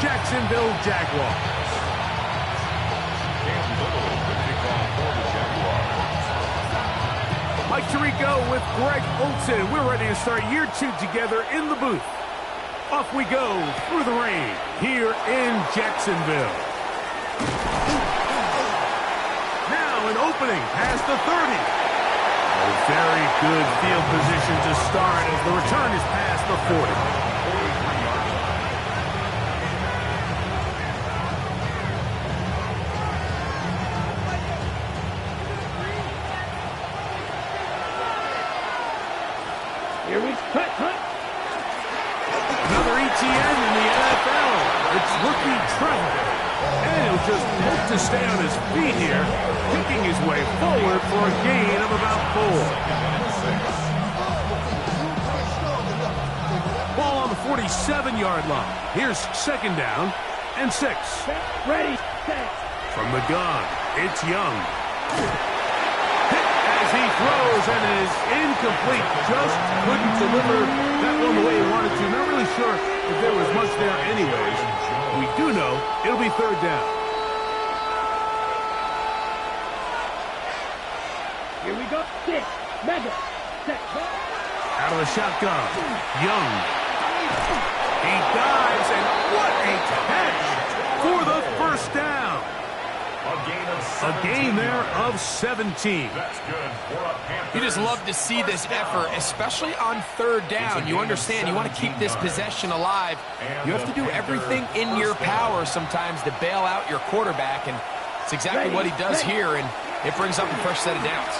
Jacksonville Jaguars. Mike Tirico with Greg Olson. We're ready to start year 2 together in the booth. Off we go through the rain here in Jacksonville. Now an opening past the 30. A very good field position to start as the return is past the 40. Here we cut. Another ETN in the NFL. It's rookie Trevor. And he'll just hope to stay on his feet here, picking his way forward for a gain of about 4. Ball on the 47-yard line. Here's 2nd down and 6. Ready, set. From the gun, it's Young. As he throws and is incomplete. Just couldn't deliver that one the way he wanted to. Not really sure if there was much there anyways. We do know it'll be 3rd down. Here we go. 6. Mega. Set. Out of the shotgun. Young. He dives, and what a catch for the 1st down. A gain there of 17. That's good for a Panther. You just love to see this effort, especially on 3rd down. You understand you want to keep this possession alive. You have to do everything in your power sometimes to bail out your quarterback, and it's exactly what he does here, and it brings up a fresh set of downs.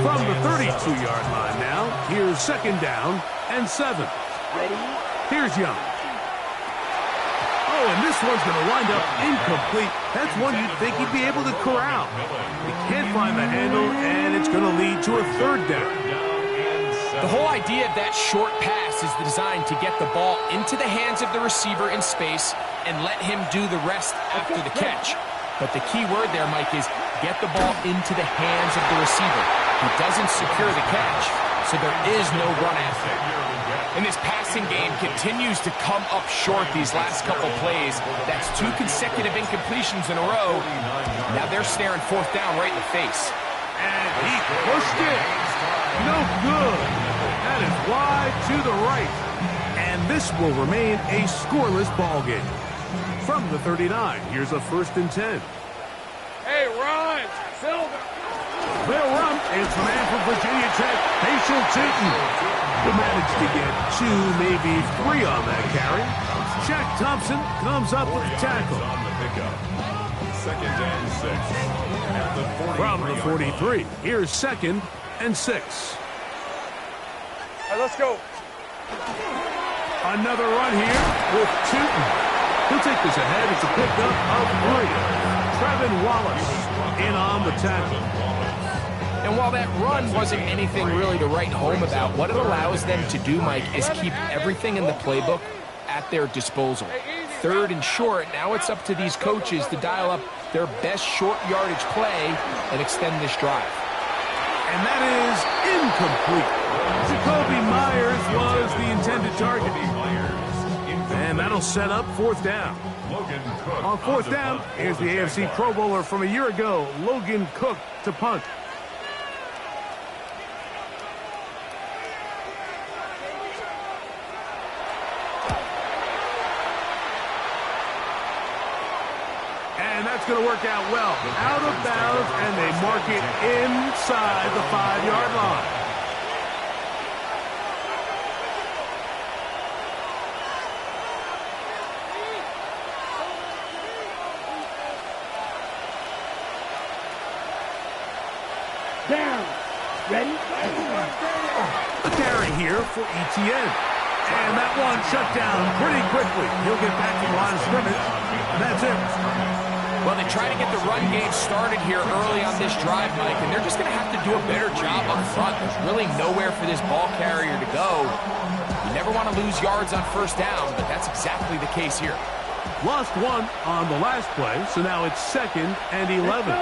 From the 32-yard line now, here's 2nd down and 7. Ready. Here's Young. Oh, and this one's going to wind up incomplete. That's one you'd think he'd be able to corral. He can't find the handle, and it's going to lead to a 3rd down. The whole idea of that short pass is designed to get the ball into the hands of the receiver in space and let him do the rest after the catch. But the key word there, Mike, is get the ball into the hands of the receiver. He doesn't secure the catch, so there is no run after. And this passing game continues to come up short these last couple plays. That's 2 consecutive incompletions in a row. Now they're staring 4th down right in the face. And he pushed it. No good. That is wide to the right. And this will remain a scoreless ball game. From the 39, here's a 1st and 10. Hey, run. Silver. They'll run. It's the man from Virginia Tech, Facial Tootin. Will manage to get 2, maybe 3 on that carry. Shaq Thompson comes up with the tackle. On the pickup. 2nd and 6. From the 43, here's 2nd and 6. All right, let's go. Another run here with Tootin. He'll take this ahead. It's a pickup of 3. Trevin Wallace in on the tackle. And while that run wasn't anything really to write home about, what it allows them to do, Mike, is keep everything in the playbook at their disposal. 3rd and short, now it's up to these coaches to dial up their best short yardage play and extend this drive. And that is incomplete. Jacoby Myers was the intended target. And that'll set up 4th down. On 4th down, here's the AFC Pro Bowler from a year ago, Logan Cook, to punt. And that's going to work out well. Out of bounds, and they mark it inside the 5-yard line. Down. Ready? A carry here for ETN. And that one shut down pretty quickly. He'll get back to the line of scrimmage, and that's it. Well, they try to get the run game started here early on this drive, Mike, and they're just going to have to do a better job up front. There's really nowhere for this ball carrier to go. You never want to lose yards on 1st down, but that's exactly the case here. Lost 1 on the last play, so now it's 2nd and 11.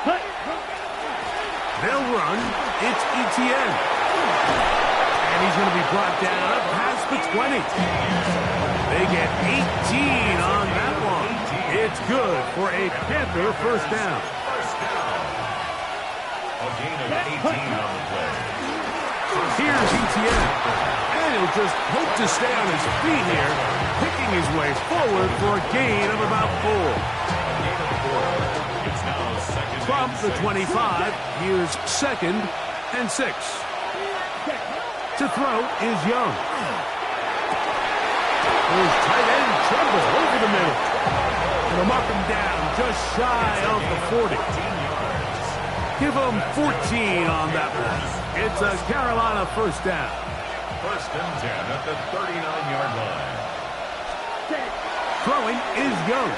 They'll run. It's Etienne. And he's going to be brought down up past the 20. They get 18 on that one. It's good for a Panther first down. A gain of 18 on the play. Here's Etienne. And he'll just hope to stay on his feet here, picking his way forward for a gain of about 4. It's now second From and the 6. 25, here's 2nd and 6. To throw is Young. His tight end Tremble over the middle. And they'll mark him down just shy of the 40. Give him 14 on that one. It's a Carolina first down. First and 10 at the 39-yard line. Throwing is Young.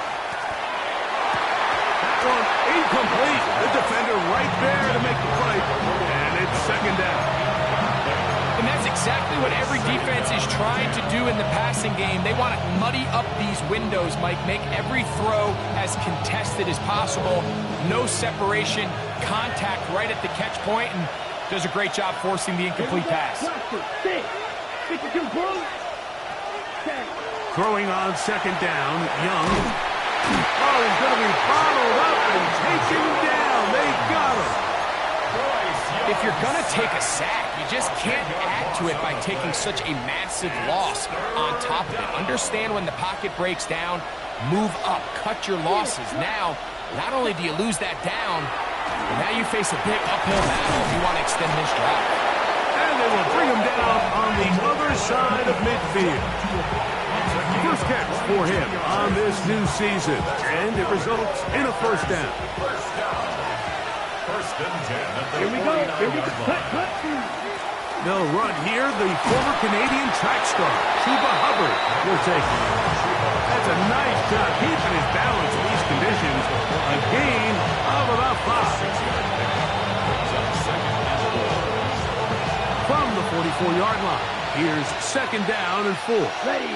That one incomplete. The defender right there to make the play. And it's second down. And that's exactly what every defense is trying to do in the passing game. They want to muddy up these windows, Mike, make every throw as contested as possible. No separation, contact right at the catch point, and does a great job forcing the incomplete pass. Throwing on second down, Young. Oh, he's going to be bottled up and taken down. They got him. If you're going to take a sack, you just can't add to it by taking such a massive loss on top of it. Understand when the pocket breaks down, move up, cut your losses. Now, not only do you lose that down, but now you face a big uphill battle if you want to extend this drive. And they will bring him down on the other side of midfield. First catch for him on this new season, and it results in a first down. First and 10 at the Here we go. 49-yard line. They'll run here. The former Canadian track star, Chuba Hubbard, will take it. That's a nice job keeping his balance in these conditions. A gain of about 5. From the 44-yard line, here's second down and 4. Ready.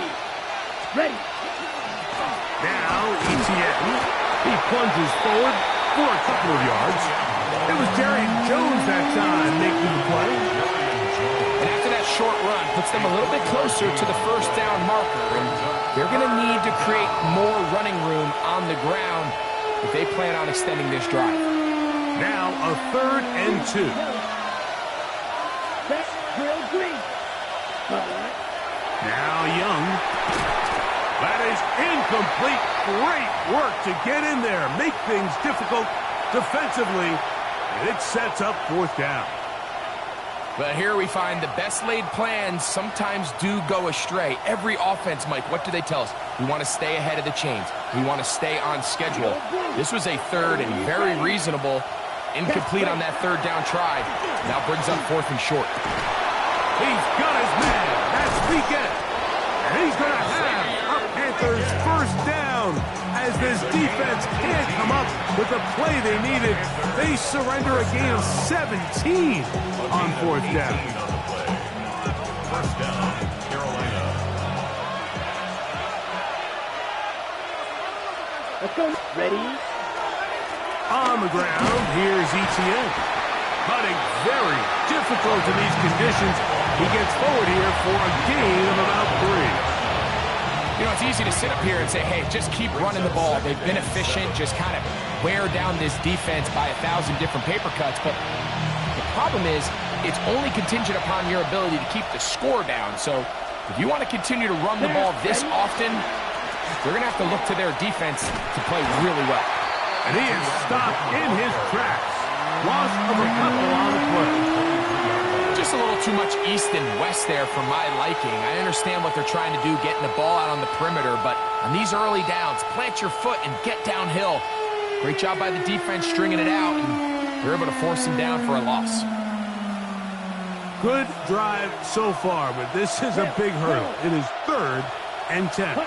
Now, Etienne. He plunges forward for a couple of yards. It was Jerry Jones that time making the play. And after that short run, puts them a little bit closer to the first down marker. And they're going to need to create more running room on the ground if they plan on extending this drive. Now a 3rd and 2. Set, drill, green. Now Young. That is incomplete. Great work to get in there, make things difficult defensively. And it sets up 4th down. But here we find the best laid plans sometimes do go astray. Every offense, Mike, what do they tell us? We want to stay ahead of the chains. We want to stay on schedule. This was a 3rd and very reasonable. Incomplete on that 3rd down try. Now brings up 4th and short. He's got his man. That's weekend. And he's going to have a Panthers first down. As this defense can't come up with the play they needed, they surrender a gain of 17 on 4th down. First down, Carolina. Let's go. Ready. On the ground, here's Etienne. Hunting very difficult in these conditions. He gets forward here for a gain of about 3. You know, it's easy to sit up here and say, hey, just keep running the ball. They've been efficient, just kind of wear down this defense by 1,000 different paper cuts. But the problem is, it's only contingent upon your ability to keep the score down. So if you want to continue to run the ball this often, they're going to have to look to their defense to play really well. And he is stopped in his tracks. Loss of a couple on the play. Just a little too much east and west there for my liking. I understand what they're trying to do, getting the ball out on the perimeter, but on these early downs, plant your foot and get downhill. Great job by the defense stringing it out, and they're able to force him down for a loss. Good drive so far, but this is a big hurdle. It is 3rd and 10.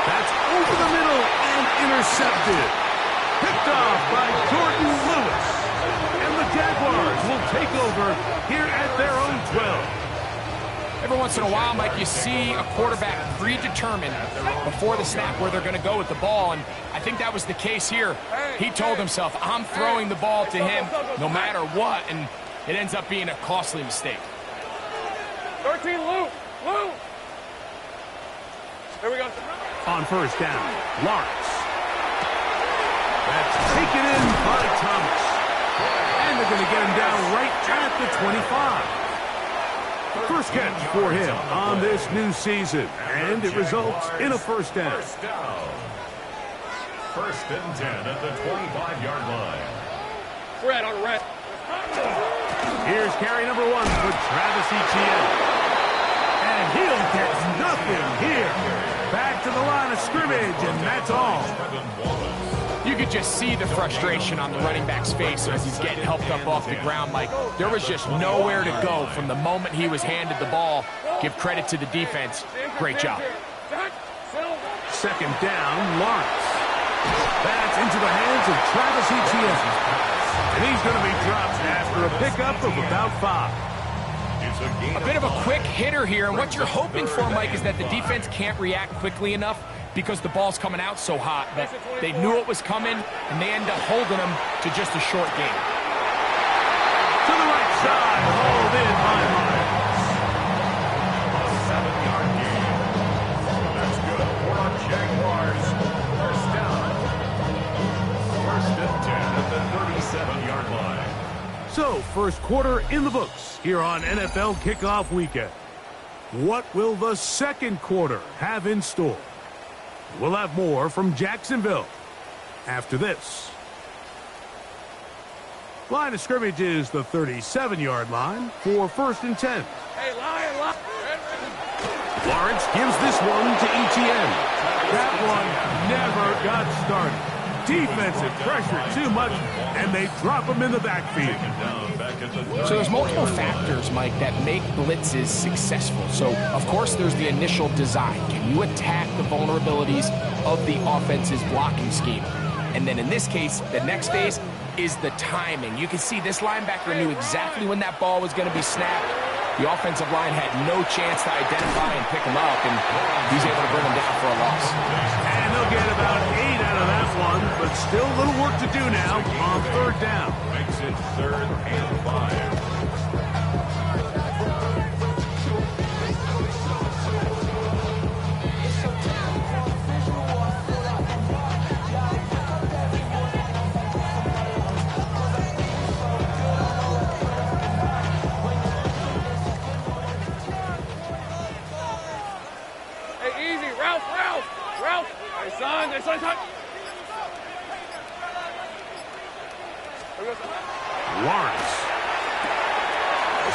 That's over the middle and intercepted. Picked off by Jordan Lewis. And the Jaguars will take over here at their own 12. Every once in a while, Mike, you see a quarterback predetermined before the snap where they're going to go with the ball, and I think that was the case here. He told himself, I'm throwing the ball to him no matter what, and it ends up being a costly mistake. 13, Lou. Here we go. On first down, Lawrence. That's taken in by Thomas. And they're going to get him down right at the 25. First catch for him on this new season, and it results in a first down. First and 10 at the 25-yard line. Red on red. Here's carry number 1 for Travis Etienne. And he'll get nothing here. Back to the line of scrimmage, and that's all. You could just see the frustration on the running back's face as he's getting helped up off the ground, Mike. There was just nowhere to go from the moment he was handed the ball. Give credit to the defense. Great job. Second down, Lawrence. That's into the hands of Travis Etienne. And he's going to be dropped after a pickup of about 5. A bit of a quick hitter here, and what you're hoping for, Mike, is that the defense can't react quickly enough because the ball's coming out so hot. But they knew it was coming, and they end up holding them to just a short game. To the right side, hauled in by Myers. A 7-yard gain. That's good for our Jaguars. First down. First and 10 at the 37-yard line. So, first quarter in the books here on NFL Kickoff Weekend. What will the second quarter have in store? We'll have more from Jacksonville after this. Line of scrimmage is the 37-yard line for first and 10. Hey, Lion. Lawrence gives this one to Etienne. That one never got started. Defensive pressure too much, and they drop him in the backfield. So there's multiple factors, Mike, that make blitzes successful. So, of course, there's the initial design. Can you attack the vulnerabilities of the offense's blocking scheme? And then in this case, the next phase is the timing. You can see this linebacker knew exactly when that ball was going to be snapped. The offensive line had no chance to identify and pick him up, and he's able to bring him down for a loss. And they'll get about 8 out of that one, but still a little work to do now on third down. Makes it 3rd and 5. Lawrence.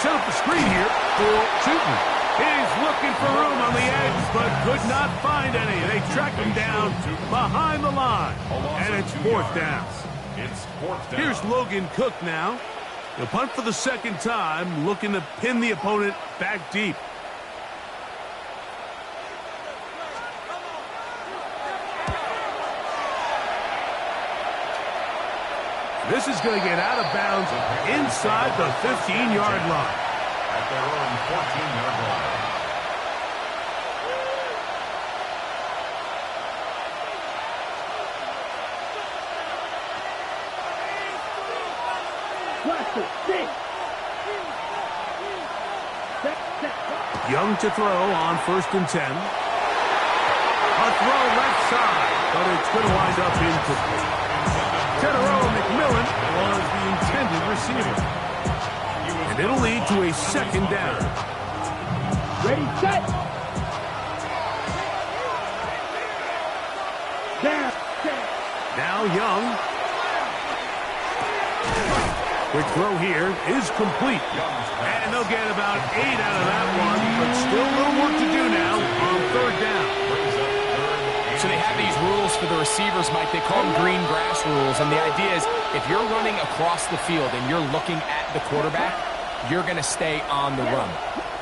Set up the screen here for Tootin. He's looking for room on the edge, but could not find any. They track him down behind the line, and it's fourth down. Here's Logan Cook now. He'll punt for the second time, looking to pin the opponent back deep. This is going to get out of bounds inside the 15-yard line. At their own 14-yard line. Young to throw on first and 10. A throw left side, but it's going to wind up incomplete. Tedero McMillan was the intended receiver. And it'll lead to a second down. Ready, set. Down, set. Now Young. Quick throw here is complete. And they'll get about 8 out of that one, but still a little work to do now on third down. So they have these rules for the receivers, Mike. They call them green grass rules. And the idea is if you're running across the field and you're looking at the quarterback, you're going to stay on the run.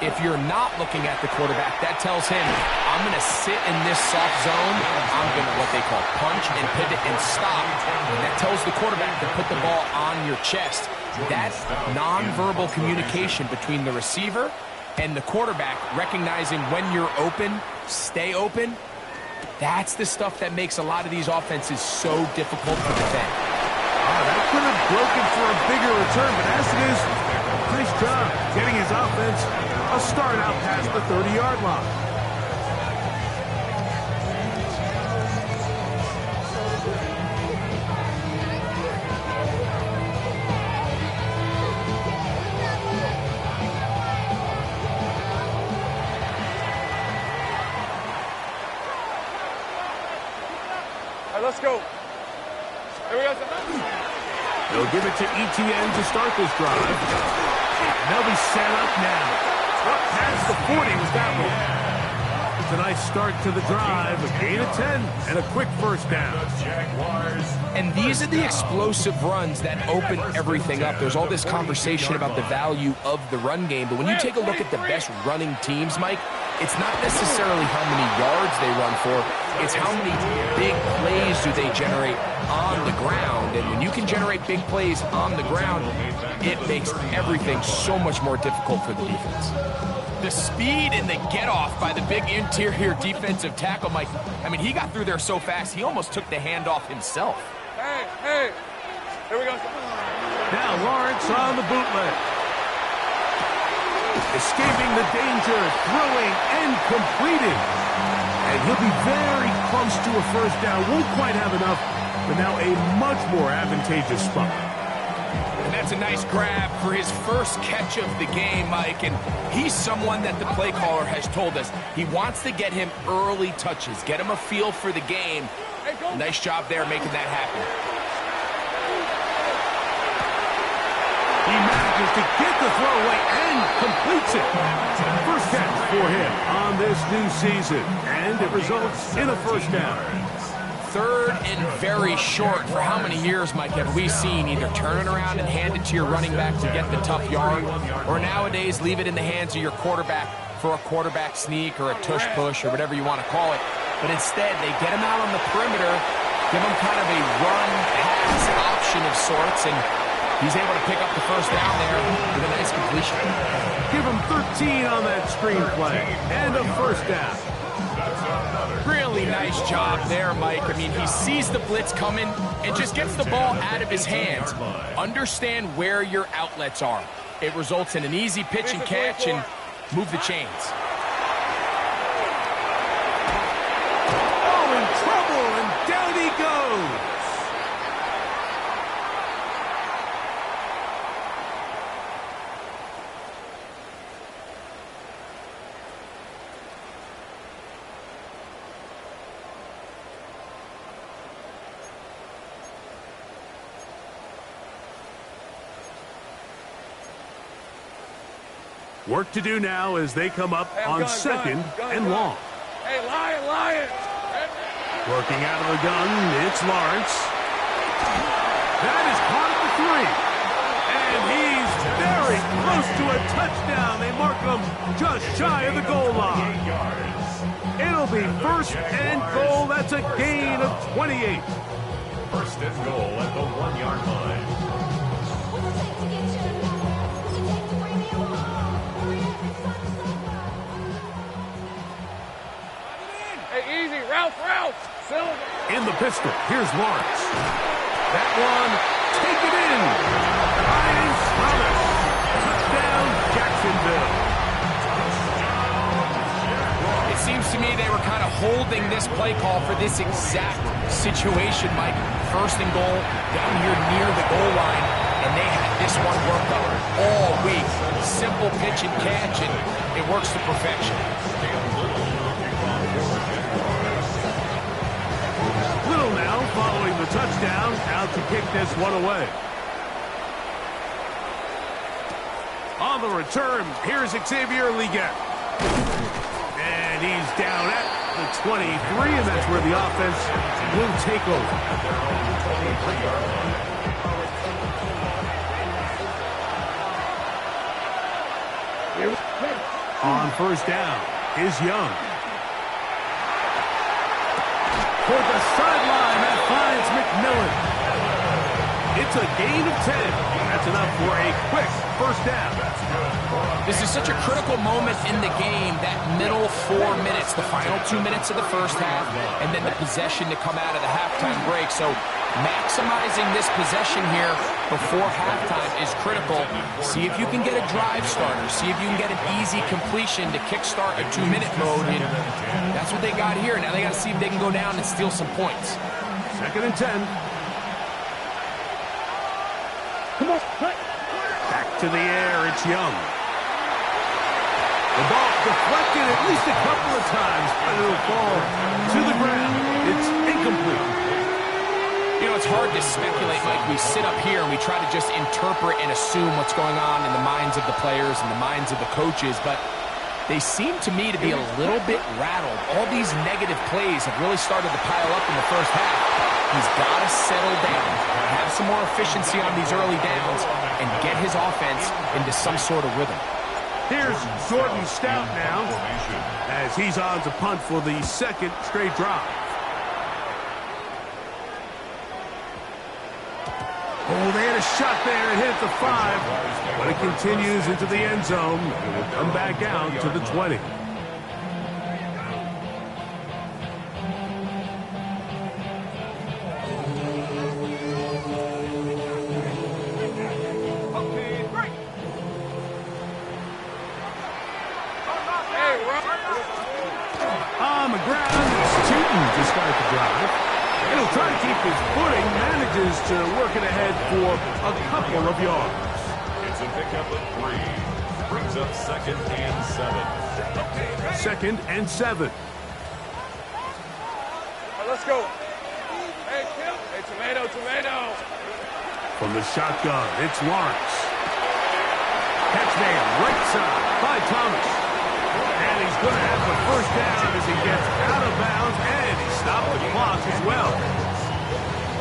If you're not looking at the quarterback, that tells him, I'm going to sit in this soft zone. I'm going to what they call punch and pivot and stop. And that tells the quarterback to put the ball on your chest. That nonverbal communication between the receiver And the quarterback recognizing when you're open, stay open, that's the stuff that makes a lot of these offenses so difficult to defend. That could have broken for a bigger return, but as it is, nice job getting his offense a start out past the 30-yard line. Let's go. Here we go. They'll give it to ETN to start this drive. And they'll be set up now. Up past the 40 was that one. It's a nice start to the drive. A gain of 10 and a quick first down. And these are the explosive runs that open everything up. There's all this conversation about the value of the run game, but when you take a look at the best running teams, Mike, it's not necessarily how many yards they run for, it's how many big plays do they generate on the ground. And when you can generate big plays on the ground, it makes everything so much more difficult for the defense. The speed and the get-off by the big interior defensive tackle, Mike, I mean, he got through there so fast, he almost took the handoff himself. Hey, here we go. Now Lawrence on the bootleg. Escaping the danger, throwing and completing. And he'll be very close to a first down. Won't quite have enough, but now a much more advantageous spot. And that's a nice grab for his first catch of the game, Mike. And he's someone that the play caller has told us he wants to get him early touches, get him a feel for the game. Nice job there making that happen. He manages to get the throw away and completes it. First catch for him on this new season, and it results in a first down. Third and very short. For how many years, Mike, have we seen either turn it around and hand it to your running back to get the tough yard, or nowadays leave it in the hands of your quarterback for a quarterback sneak or a tush push or whatever you want to call it. But instead, they get him out on the perimeter, give him kind of a run-pass option of sorts, and he's able to pick up the first down there with a nice completion. Give him 13 on that screenplay and a first down. Really nice job there, Mike. I mean, he sees the blitz coming and just gets the ball out of his hands. Understand where your outlets are. It results in an easy pitch and catch and move the chains. Oh, in trouble, and down he goes. Work to do now as they come up on second and long. Hey, Lion! Working out of the gun, it's Lawrence. That is caught at the 3. And he's very close to a touchdown. They mark him just shy of the goal line. It'll be first and goal. That's a gain of 28. First and goal at the 1-yard line. Easy, Ralph. In the pistol, here's Lawrence. That one, take it in. Ryan Thomas. Touchdown, Jacksonville. It seems to me they were kind of holding this play call for this exact situation, Mike. First and goal, down here near the goal line, and they had this one worked on all week. Simple pitch and catch, and it works to perfection. Little now following the touchdown, out to kick this one away. On the return, here's Xavier Leggett. And he's down at the 23, and that's where the offense will take over. On first down is Young. Toward the sideline, that finds McMillan. It's a gain of 10 that's enough for a quick first down. This is such a critical moment in the game, that middle 4 minutes, the final 2 minutes of the first half, and then the possession to come out of the halftime break. So maximizing this possession here before halftime is critical. See if you can get a drive starter. See if you can get an easy completion to kickstart a 2-minute mode. And that's what they got here. Now they got to see if they can go down and steal some points. 2nd and 10. Come on, cut. Back to the air, it's Young. The ball deflected at least a couple of times, but it'll fall to the ground. It's incomplete. You know, it's hard to speculate, Mike. We sit up here and we try to just interpret and assume what's going on in the minds of the players and the minds of the coaches, but they seem to me to be a little bit rattled. All these negative plays have really started to pile up in the first half. He's got to settle down, have some more efficiency on these early downs, and get his offense into some sort of rhythm. Here's Jordan Stout now, as he's on to punt for the 2nd straight drive. Oh, they had a shot there. It hit the 5, but it continues into the end zone. It will come back out to the 20. On the ground, it's Tootin to start the drive. And he'll try to keep his footing, manages to work it ahead for a couple of yards. It's a pickup of 3. Brings up 2nd and 7. 2nd and 7. All right, let's go. Hey, Kim. Hey, tomato. From the shotgun, it's Lawrence. Catch man, right side by Thomas. And he's going to have the first down as he gets out of bounds, and he stopped the clock as well.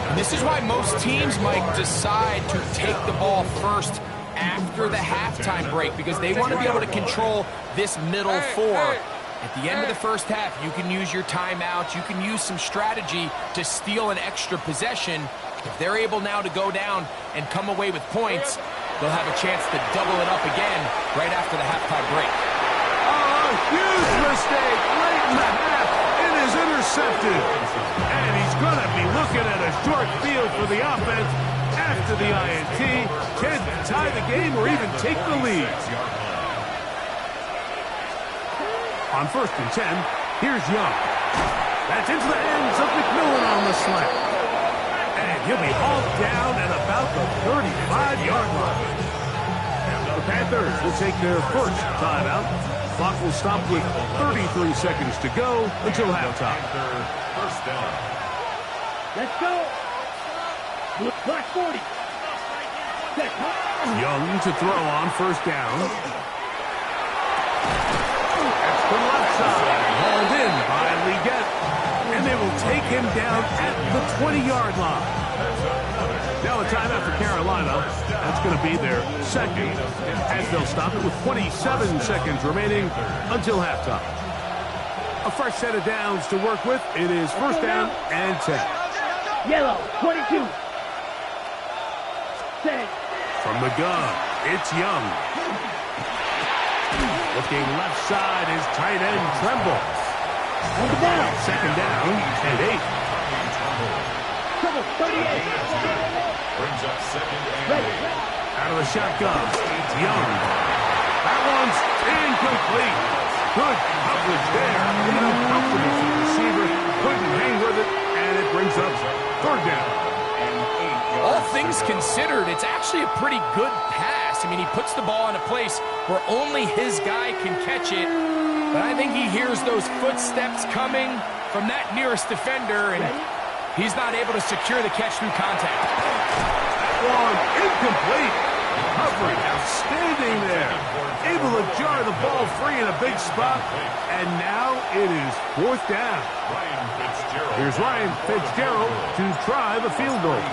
And this is why most teams, Mike, decide to take the ball first after the halftime break, because they want to be able to control this middle 4. At the end of the first half, you can use your timeouts. You can use some strategy to steal an extra possession. If they're able now to go down and come away with points, they'll have a chance to double it up again right after the halftime break. Oh, huge mistake late in the half. It is intercepted. And he's going to be looking at a short field for the offense after the INT. Can't tie the game or even take the lead. On 1st and 10, here's Young. That's into the hands of McMillan on the slant. And he'll be hauled down at about the 35-yard line. The Panthers will take their first timeout. Clock will stop with 33 seconds to go until halftime. First down. Let's go. Clock 40. Set. Young to throw on 1st down. That's the left side. Hauled in by Leggett. And they will take him down at the 20-yard line. Now a timeout for Carolina. That's going to be their 2nd, as they'll stop it with 27 seconds remaining until halftime. A fresh set of downs to work with. It is 1st down and 10. Yellow, 22. Set. From the gun, it's Young. Looking left side is tight end Tremble. On the down. 2nd down and 8. Trouble, 38. Brings up 2nd and Ready. 8. Out of the shotgun, it's Young. That one's incomplete. Good coverage there. No confidence in the receiver. Couldn't hang with it, and it brings up 3rd down. All things considered, it's actually a pretty good pass. I mean, he puts the ball in a place where only his guy can catch it. But I think he hears those footsteps coming from that nearest defender, and he's not able to secure the catch through contact. That one incomplete. Coverage outstanding there. Able to jar the ball free in a big spot. And now it is 4th down. Here's Ryan Fitzgerald to try the field goal.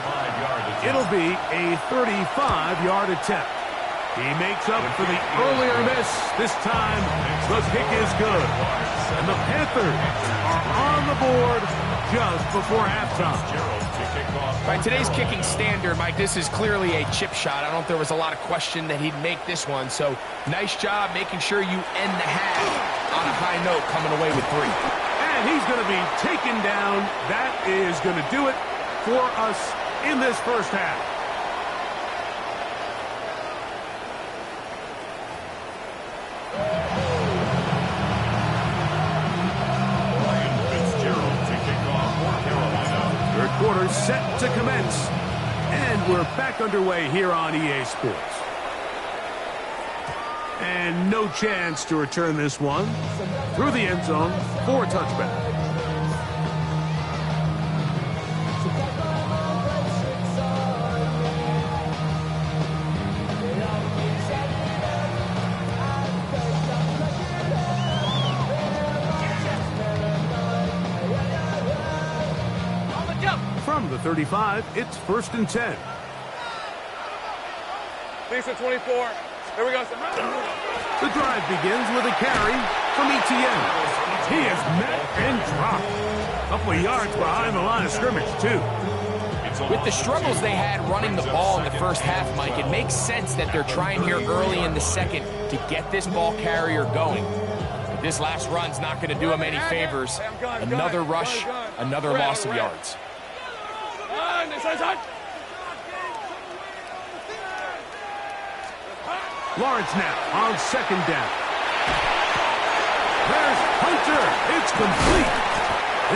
It'll be a 35-yard attempt. He makes up for the earlier miss. This time, the kick is good. And the Panthers are on the board just before halftime. Fitzgerald to kick off By today's kicking standard, Mike, this is clearly a chip shot. I don't know if there was a lot of question that he'd make this one. So nice job making sure you end the half on a high note, coming away with 3. And he's going to be taken down. That is going to do it for us in this first half. Third quarter set to commence. And we're back underway here on EA Sports. And no chance to return this one through the end zone for a touchback. From the 35, it's 1st and 10. Lisa 24. Here we go. The drive begins with a carry from Etienne. He is met and dropped. A couple of yards behind the line of scrimmage, too. With the struggles they had running the ball in the first half, Mike, it makes sense that they're trying here early in the second to get this ball carrier going. But this last run's not going to do him any favors. Another rush, another loss of yards. Lawrence now on 2nd down. There's Hunter. It's complete.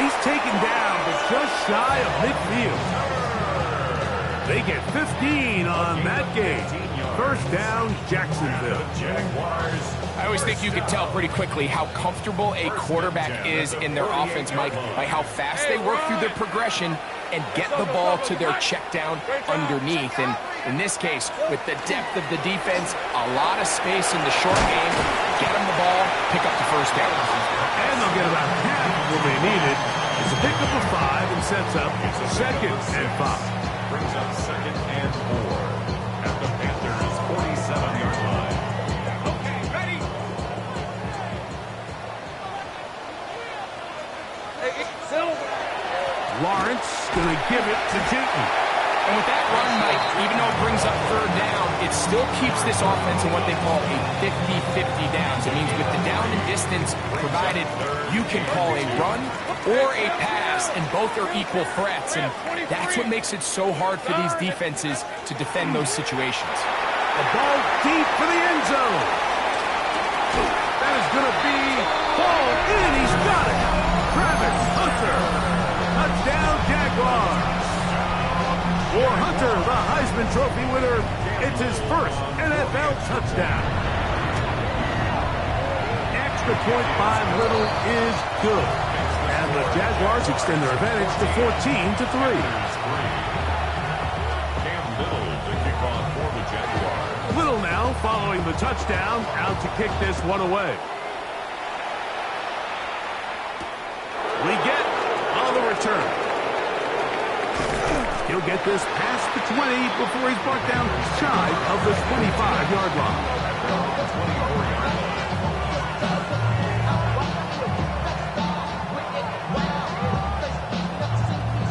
He's taken down, but just shy of midfield. They get 15 on that game. 1st down, Jacksonville. I always think you can tell pretty quickly how comfortable a quarterback is in their offense, Mike, by how fast they work through their progression and get the ball to their check down underneath. And in this case, with the depth of the defense, a lot of space in the short game, get them the ball, pick up the 1st down. And they'll get about half of what they needed. It's a pickup of 5 and sets up 2nd and 5. Brings up 2nd and 4 at the Panthers' 47-yard line. Okay, ready? Hey, Silver. Lawrence going to give it to Jinton. And with that run, Mike, even though it brings up 3rd down, it still keeps this offense in what they call a 50-50 downs. It means with the down and distance provided, you can call a run or a pass, and both are equal threats. And that's what makes it so hard for these defenses to defend those situations. The ball deep for the end zone. That is going to be ball in. He's got it. Travis Hunter. Touchdown, Jaguars. For Hunter, the Heisman Trophy winner, it's his 1st NFL touchdown. Extra point by Little is good. And the Jaguars extend their advantage to 14-3. Cam Little to kick off for the Jaguars. Little now following the touchdown, out to kick this one away. We get on the return. He'll get this past the 20 before he's brought down shy of the 25-yard line.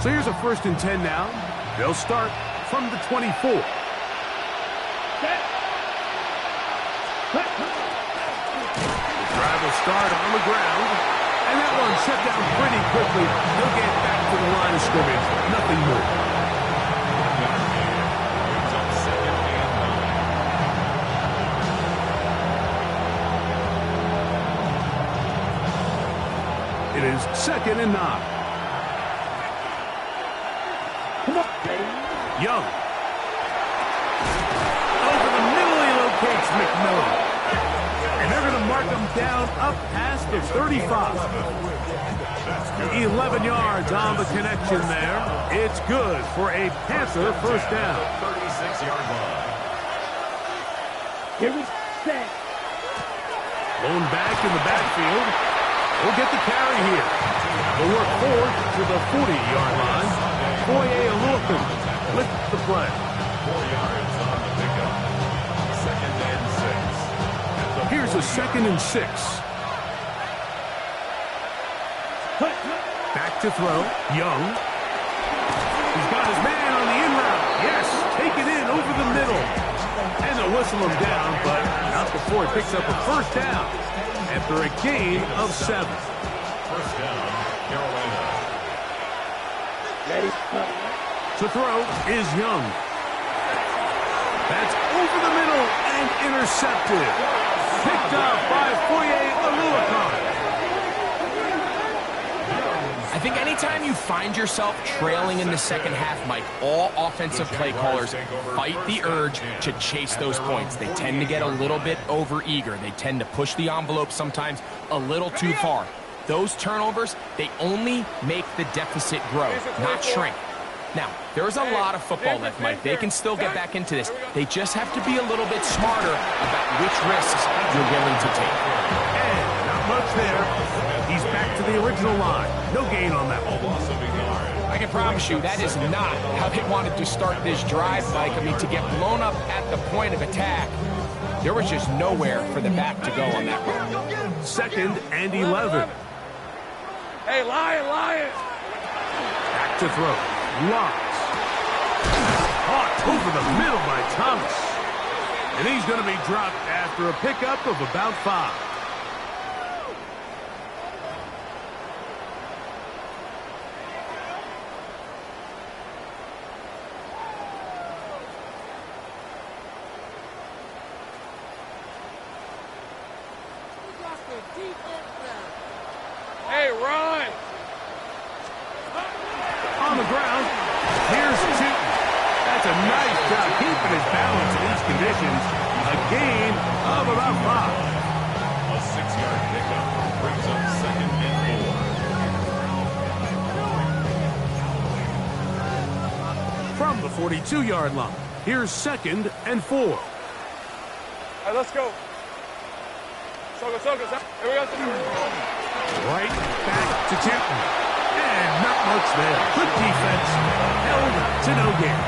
So here's a 1st and 10 now. They'll start from the 24. The drive will start on the ground. And that one shut down pretty quickly. He'll get back to the line of scrimmage. Nothing more. It is 2nd and 9. Young. Over the middle, he locates McMillan. And they're going to mark him down up past the 35. 11 yards on the connection there. It's good for a Panther 1st down. 36-yard line. Here we set. Lone back in the backfield. We'll get the carry here. We'll work forward to the 40-yard line. Foye Lurkin with the play. 4 yards on the pickup. 2nd and 6. Here's a 2nd and 6. Back to throw. Young. He's got his man over the middle. And they'll whistle him down, but not before he picks up a first down after a gain of 7. First down, Carolina. Ready? To throw is Young. That's over the middle and intercepted. Picked up by Foye Oluokun. I think anytime you find yourself trailing in the second half, Mike, all offensive play callers fight the urge to chase those points. They tend to get a little bit over-eager. They tend to push the envelope sometimes a little too far. Those turnovers, they only make the deficit grow, not shrink. Now, there's a lot of football left, Mike. They can still get back into this. They just have to be a little bit smarter about which risks you're willing to take. And not much there. He's back to the original line. No gain on that one. I can promise you that is not how they wanted to start this drive, Mike. I mean, to get blown up at the point of attack, there was just nowhere for the back to go on that run. 2nd and 11. Hey, Lion! Back to throw. Locks. Caught over the middle by Thomas. And he's going to be dropped after a pickup of about 5. Hey, run! On the ground, here's Tootin. That's a nice job keeping his balance in these conditions. A gain of about 5. A 6-yard pickup brings up 2nd and 4. From the 42-yard line, here's 2nd and 4. Hey, let's go. Soga. Here we go. Right back to Tootin. And not much there. Good defense. Held to no gain.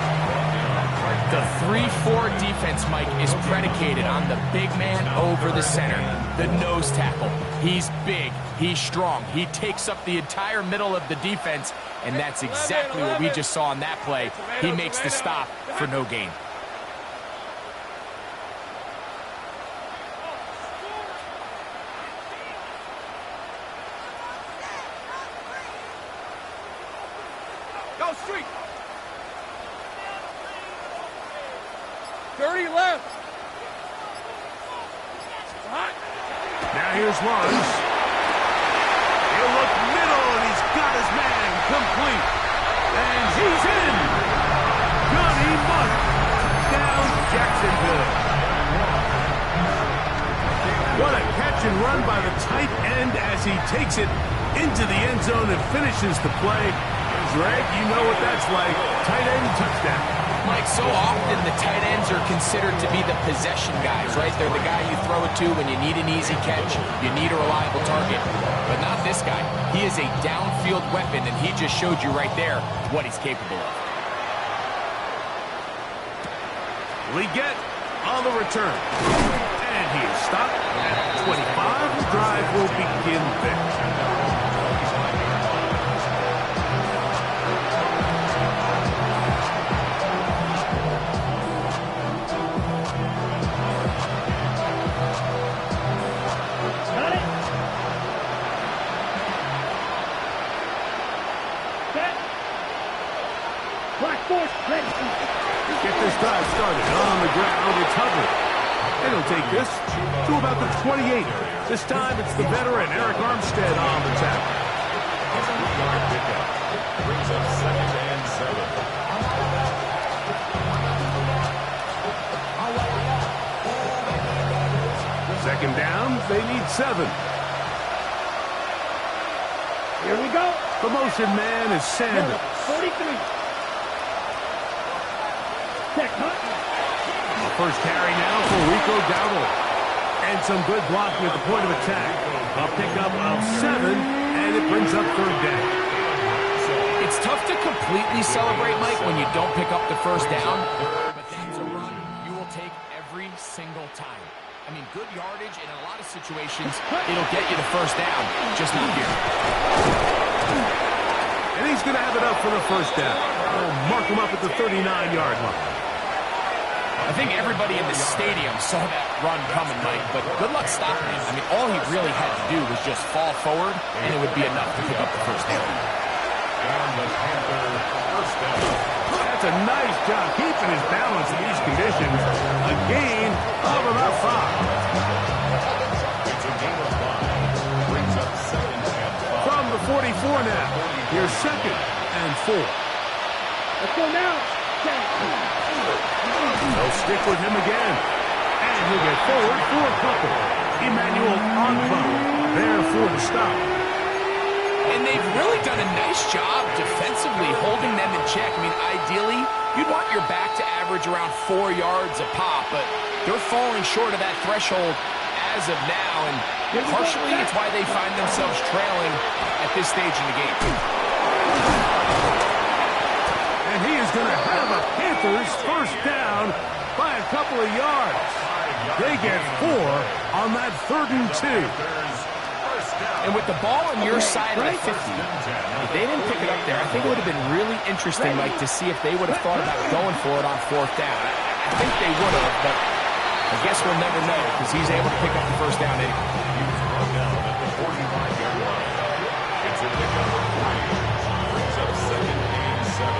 The 3-4 defense, Mike, is predicated on the big man over the center. The nose tackle. He's big. He's strong. He takes up the entire middle of the defense, and that's exactly what we just saw on that play. He makes the stop for no gain. Go, street! 30 left! Hot! Now here's Lawrence. He'll look middle, and he's got his man complete. And he's in. Johnny Munt. Down Jacksonville. What a catch and run by the tight end as he takes it into the end zone and finishes the play. Greg, you know what that's like. Tight end touchdown. Mike, so often the tight ends are considered to be the possession guys, right? They're the guy you throw it to when you need an easy catch, you need a reliable target. But not this guy. He is a downfield weapon, and he just showed you right there what he's capable of. Leggett on the return. And he is stopped at 25. The drive will begin there. Get this drive started on the ground. It's Hubbard. And he'll take this to about the 28. This time it's the veteran Eric Armstead on the tackle. A 3-yard pickup brings up 2nd and 7. Second down, they need 7. Here we go. The motion man is Sanders. 43. First carry now for Rico Dowdle. And some good blocking at the point of attack. A pickup of 7, and it brings up 3rd down. It's tough to completely celebrate, Mike, when you don't pick up the first down. But that's a run you will take every single time. I mean, good yardage in a lot of situations, it'll get you the first down, just not here. And he's going to have it up for the first down. We'll mark him up at the 39-yard line. I think everybody in the stadium saw that run coming, Mike, but good luck stopping him. I mean, all he really had to do was just fall forward, and it would be enough to pick up the first down. And the Panther first down. That's a nice job keeping his balance in these conditions. A gain of about 5. It's a gain of 5. Brings up 2nd and 5. From the 44 now. Here's 2nd and 4. Let's go now. They'll stick with him again. And he'll get forward for a couple. Emmanuel Onbo there for the stop. And they've really done a nice job defensively holding them in check. I mean, ideally, you'd want your back to average around 4 yards a pop, but they're falling short of that threshold as of now, and partially it's why they find themselves trailing at this stage in the game. And he is going to have a Panthers first down by a couple of yards. They get 4 on that 3rd and 2. And with the ball on your side of the 50, if they didn't pick it up there, I think it would have been really interesting, Mike, to see if they would have thought about going for it on 4th down. I think they would have, but I guess we'll never know because he's able to pick up the first down anyway. He's run down at the 45-yard line. It's a pickup of 3. Brings up 2nd and 7.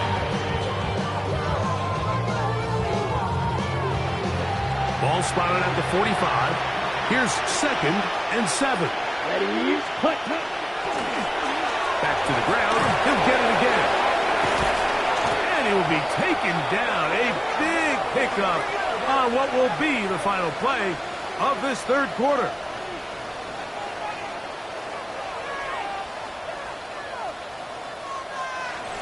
Ball spotted at the 45. Here's 2nd and 7. Ready, put. Back to the ground. He'll get it again. And he will be taken down. A big pickup on what will be the final play of this 3rd quarter.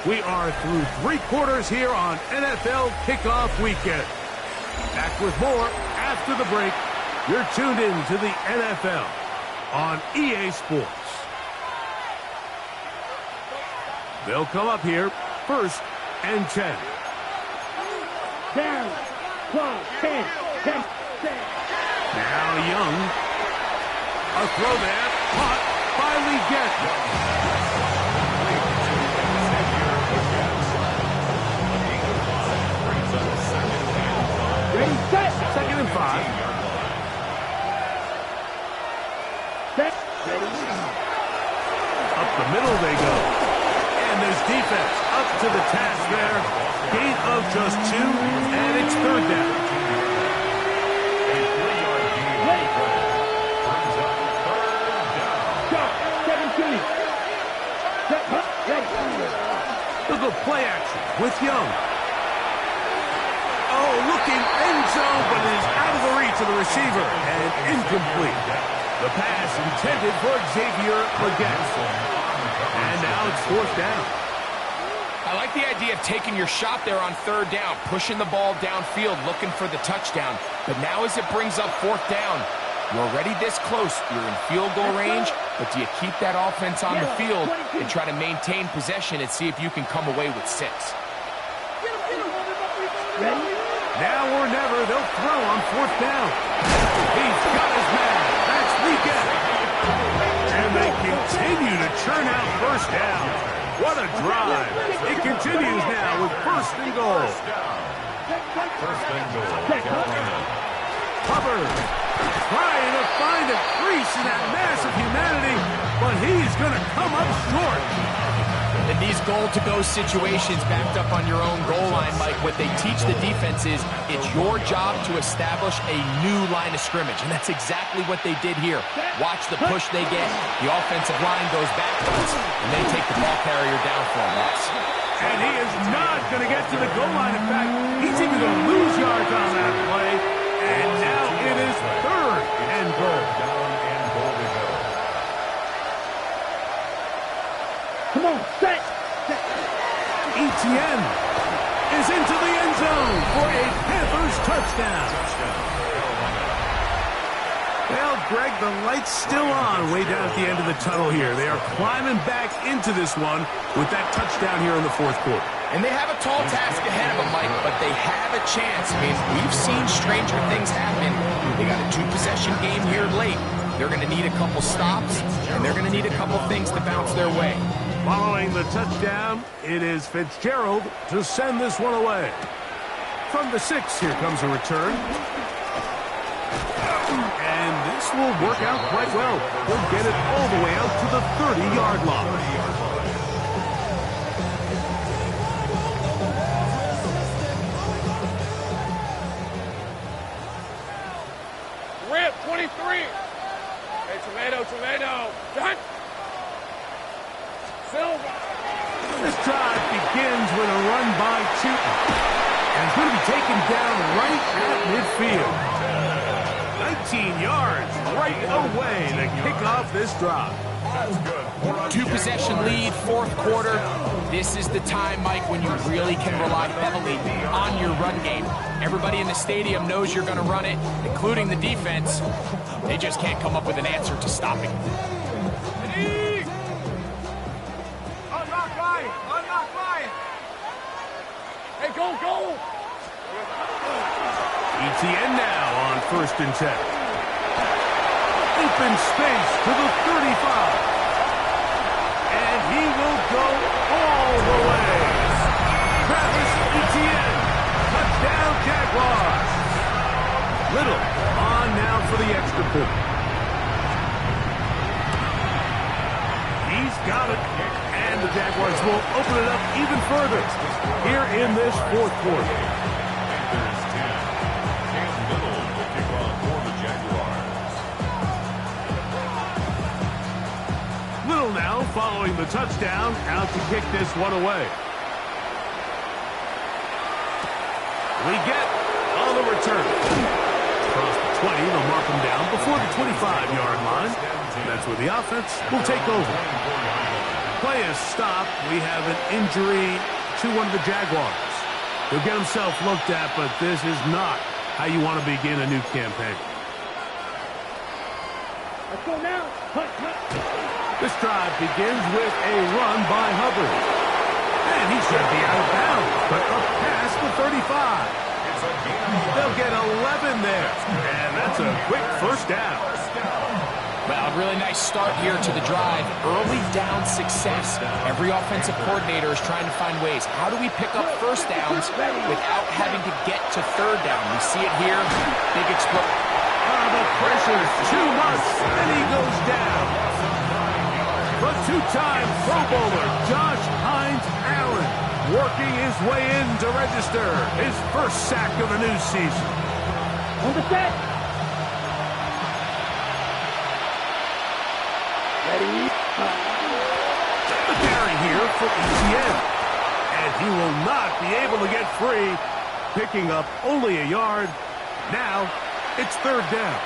We are through 3 quarters here on NFL Kickoff Weekend. Back with more after the break. You're tuned in to the NFL on EA Sports. They'll come up here 1st and 10. Down. 12, 10, 10, 10. Now Young. A throw there. Caught by Leggett. Ready, set. 2nd and 5. Set. Ready. Up the middle they go. And there's defense up to the task there. Gain of just 2, and it's 3rd down. A 3-yard gain. Ready. Brings up 3rd down. Stop. 17. Set. Ready. Look at play action with Young. Oh, looking end zone, but it is out of the reach of the receiver and incomplete. The pass intended for Xavier Leggett. And now it's 4th down. I like the idea of taking your shot there on 3rd down, pushing the ball downfield, looking for the touchdown. But now as it brings up 4th down, you're already this close. You're in field goal range, but do you keep that offense on the field and try to maintain possession and see if you can come away with 6? Ready. Now or never, they'll throw on 4th down. He's got his man. That's Leggett. And they continue to churn out first down. What a drive. It continues now with 1st and goal. 1st and goal. Carolina. Hubbard trying to find a crease in that mass of humanity, but he's going to come up short. In these goal-to-go situations backed up on your own goal line, Mike, what they teach the defense is it's your job to establish a new line of scrimmage, and that's exactly what they did here. Watch the push they get. The offensive line goes backwards, and they take the ball carrier down for a loss. And he is not going to get to the goal line. In fact, he's even going to lose yards on that play. And now it is 3rd and goal. Down and goal to go. Come on, set. Etienne is into the end zone for a Panthers touchdown. Well, Greg, the light's still on way down at the end of the tunnel here. They are climbing back into this one with that touchdown here in the 4th quarter. And they have a tall task ahead of them, Mike, but they have a chance. I mean, we've seen stranger things happen. They got a 2-possession game here late. They're going to need a couple stops, and they're going to need a couple things to bounce their way. Following the touchdown, it is Fitzgerald to send this one away. From the 6, here comes a return. And this will work out quite well. He'll get it all the way out to the 30-yard line. Rip, 23. Hey, tomato. Done. Silver. This drive begins with a run by Chooton. And it's going to be taken down right at midfield. 19 yards right away to kick off this drive. 2-possession lead, fourth quarter. This is the time, Mike, when you really can rely heavily on your run game. Everybody in the stadium knows you're going to run it, including the defense. They just can't come up with an answer to stopping it. Hey, go. ETN now on 1st and 10. Open space to the 35. And he will go all the way. Travis Etienne, touchdown Jaguars. Little on now for the extra point. He's got it. And the Jaguars will open it up even further here in this fourth quarter. Little now following the touchdown, out to kick this one away. We get on the return. Across the 20, they'll mark him down before the 25-yard line. That's where the offense will take over. Play is stopped. We have an injury to one of the Jaguars. He'll get himself looked at, but this is not how you want to begin a new campaign. Let's go now. Hut. This drive begins with a run by Hubbard. And he should be out of bounds, but up past the 35. They'll get 11 there. And that's a quick first down. Well, a really nice start here to the drive. Early down success. Every offensive coordinator is trying to find ways. How do we pick up first downs without having to get to third down? We see it here. Big explosion. The pressure's too much, and he goes down. The two-time Pro Bowler, Josh Hines-Allen, working his way in to register his first sack of the new season. On the set. Ready. The carry here for ETN. And he will not be able to get free, picking up only a yard. Now, it's third down.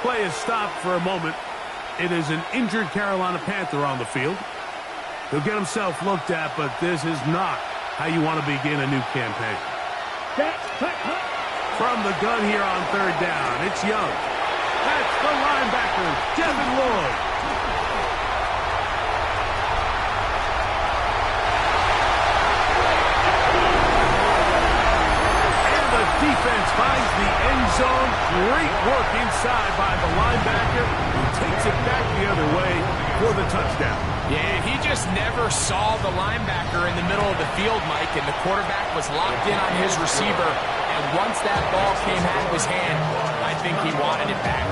Play is stopped for a moment. It is an injured Carolina Panther on the field. He'll get himself looked at, but this is not how you want to begin a new campaign. From the gun here on third down, it's Young. That's the linebacker, Devin Lloyd. And the defense finds the end zone. Great work inside by the linebacker, who takes it back the other way for the touchdown. Yeah, he just never saw the linebacker in the middle of the field, Mike, and the quarterback was locked in on his receiver. And once that ball came out of his hand, I think he wanted it back.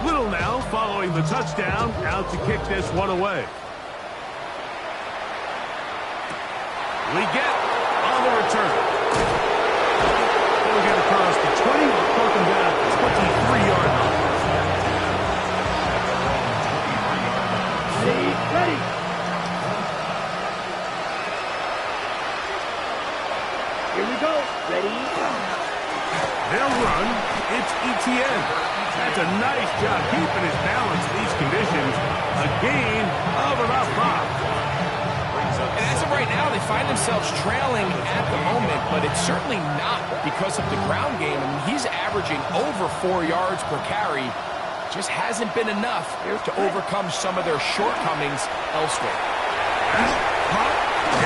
Little now following the touchdown, out to kick this one away. We get on the return. They'll get across the 20, talking down the 23-yard line. Ready. Here we go. Ready. They'll run. It's ETN. That's a nice job keeping his balance in these conditions. A gain of about 5. And as of right now, they find themselves trailing at the moment, but it's certainly not because of the ground game. I mean, he's averaging over 4 yards per carry. Just hasn't been enough to overcome some of their shortcomings elsewhere.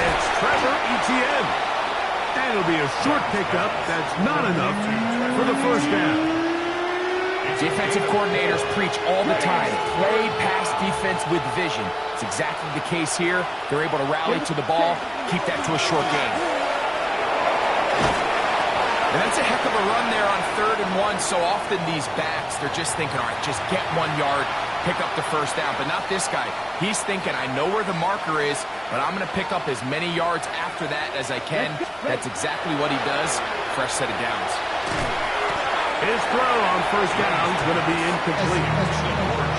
It's Trevor Etienne. And it'll be a short pickup that's not enough for the first down. Defensive coordinators preach all the time, play pass defense with vision. It's exactly the case here. They're able to rally to the ball, keep that to a short gain. And that's a heck of a run there on 3rd and 1. So often these backs, they're just thinking, all right, just get 1 yard, pick up the first down. But not this guy. He's thinking, I know where the marker is, but I'm going to pick up as many yards after that as I can. That's exactly what he does. Fresh set of downs. His throw on first down is going to be incomplete.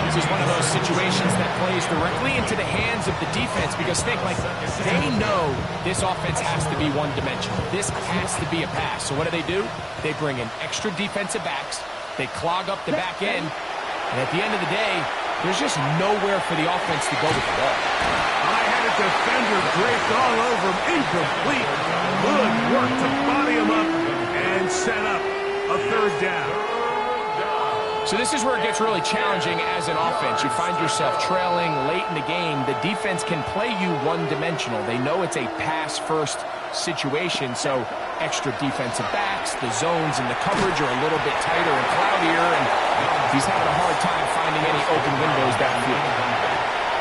This is one of those situations that plays directly into the hands of the defense because think, like, they know this offense has to be one-dimensional. This has to be a pass. So what do? They bring in extra defensive backs. They clog up the back end. And at the end of the day, there's just nowhere for the offense to go with the ball. I had a defender draped all over him. Incomplete. Good work to body him up and set up a 3rd down. So this is where it gets really challenging as an offense. You find yourself trailing late in the game. The defense can play you one-dimensional. They know it's a pass-first situation, so extra defensive backs, the zones and the coverage are a little bit tighter and cloudier, and he's having a hard time finding any open windows downfield.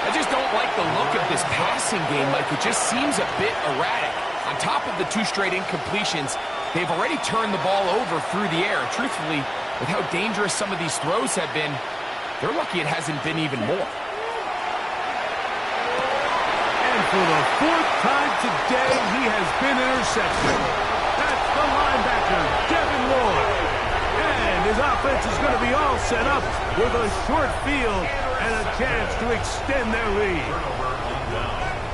I just don't like the look of this passing game. Like, it just seems a bit erratic. On top of the 2 straight incompletions, they've already turned the ball over through the air. And truthfully, with how dangerous some of these throws have been, they're lucky it hasn't been even more. And for the 4th time today, he has been intercepted. That's the linebacker, Devin Lloyd. And his offense is going to be all set up with a short field and a chance to extend their lead.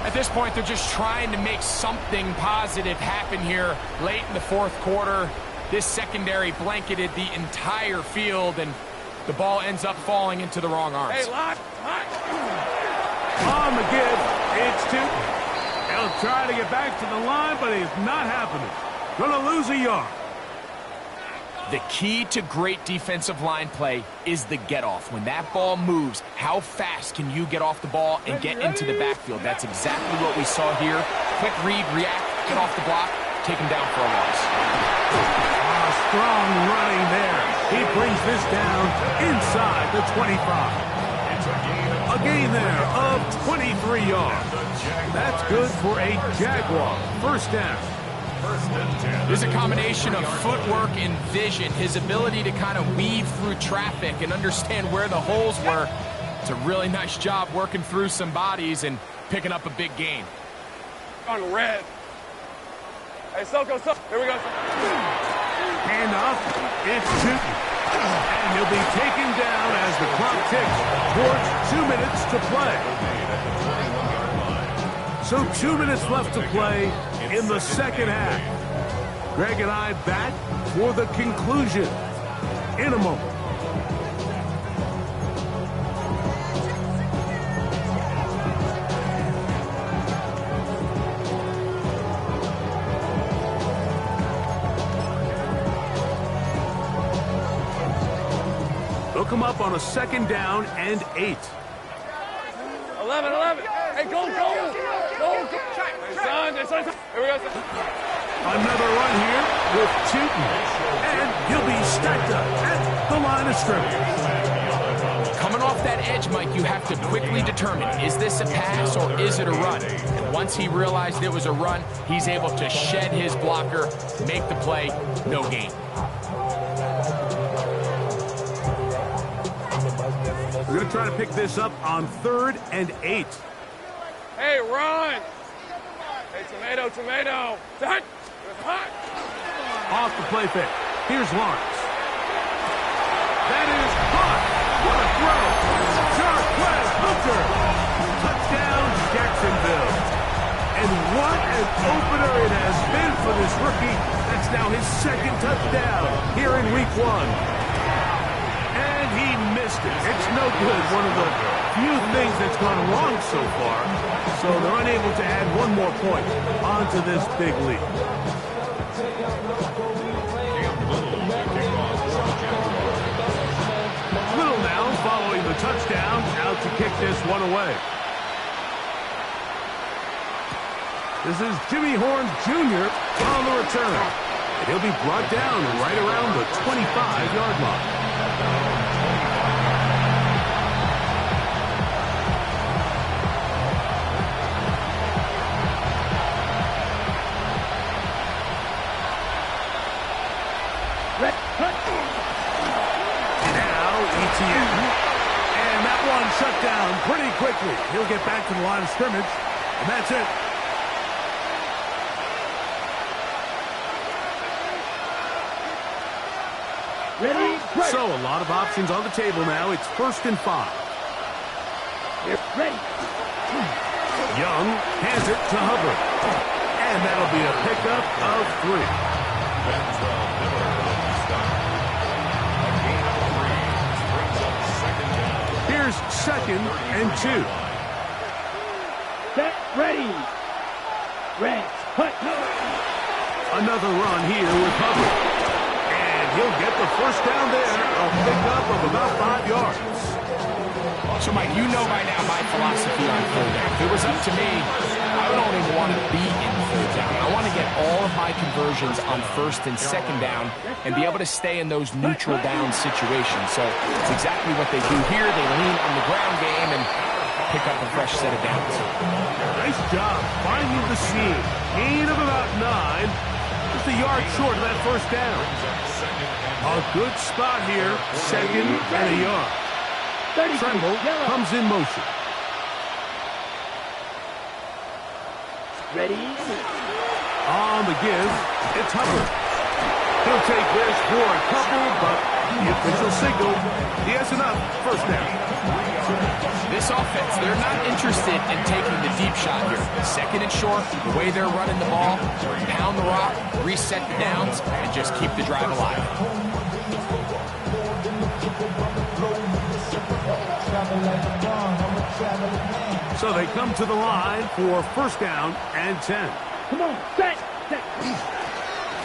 At this point, they're just trying to make something positive happen here late in the 4th quarter. This secondary blanketed the entire field, and the ball ends up falling into the wrong arms. Hey, lock. On the give, it's 2. He'll try to get back to the line, but it's not happening. Gonna lose a yard. The key to great defensive line play is the get-off. When that ball moves, how fast can you get off the ball and get into the backfield? That's exactly what we saw here. Quick read, react, get off the block, take him down for a loss. Strong running there. He brings this down inside the 25. A gain there of 23 yards. That's good for a Jaguar. First down. There's a combination of footwork and vision. His ability to kind of weave through traffic and understand where the holes were. It's a really nice job working through some bodies and picking up a big gain. On red. Hey, Soko. Here we go. Handoff. It's Newton. And he'll be taken down as the clock ticks towards 2 minutes to play. So 2 minutes left to play in the 2nd half. Greg and I back for the conclusion in a moment. They'll come up on a 2nd down and 8. 11. Hey, go. Hey, son. Here we go, son. Another run here with Tootin. And he'll be stacked up at the line of scrimmage. Coming off that edge, Mike, you have to quickly determine, is this a pass or is it a run? And once he realized it was a run, he's able to shed his blocker, make the play, no gain. We're going to try to pick this up on 3rd and 8. Hey, run. Hey, tomato. Hot. Off the play fake. Here's Lawrence. That is caught. What a throw. Jarquez Hunter. Touchdown, Jacksonville. And what an opener it has been for this rookie. That's now his 2nd touchdown here in week 1. And he missed it. It's no good. One of the few things that's gone wrong so far. So they're unable to add one more point onto this big lead. Little now following the touchdown, out to kick this one away. This is Jimmy Horn Jr. on the return. And he'll be brought down right around the 25-yard line. quickly. He'll get back to the line of scrimmage, and that's it. Ready, break. So a lot of options on the table now. It's 1st and 5. Ready. Young hands it to Hubbard. And that'll be a pickup of 3. Benzel Miller on the stop. A gain of 3. Brings up 2nd down. Here's 2nd and 2. Set, ready. Red, cut. Another run here with Hubbard. And he'll get the 1st down there. A pickup of about 5 yards. So, Mike, you know by now my philosophy on 3rd down. If it was up to me, I don't even want to be in 3rd down. I want to get all of my conversions on 1st and 2nd down and be able to stay in those neutral down situations. So it's exactly what they do here. They lean on the ground game and pick up a fresh set of downs. Nice job finding the seam. Gain of about 9. Just a yard short of that 1st down. A good spot here. 2nd and a yard. Tremble comes in motion. Ready. On the give, it's Hubbard. He'll take this for a couple, but the official signal, he has enough. 1st down. This offense, they're not interested in taking the deep shot here. 2nd and short, the way they're running the ball, pound the rock, reset the downs, and just keep the drive alive. So they come to the line for 1st down and 10. Come on, set.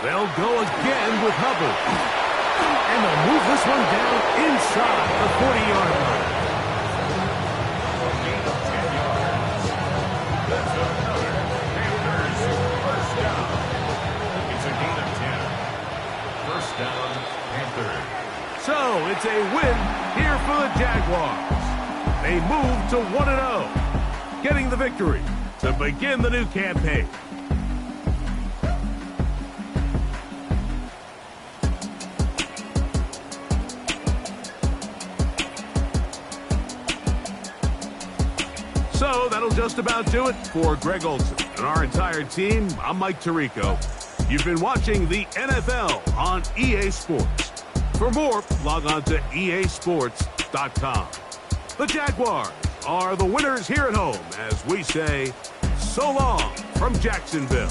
They'll go again with Hubbard. And they'll move this one down inside the 40-yard line. Gain of 10 yards. That's another Panthers 1st down. It's a gain of 10. 1st down, Panthers. So it's a win here for the Jaguars. They move to 1-0, getting the victory to begin the new campaign. So that'll just about do it for Greg Olson and our entire team. I'm Mike Tirico. You've been watching the NFL on EA Sports. For more, log on to easports.com. The Jaguars are the winners here at home as we say so long from Jacksonville.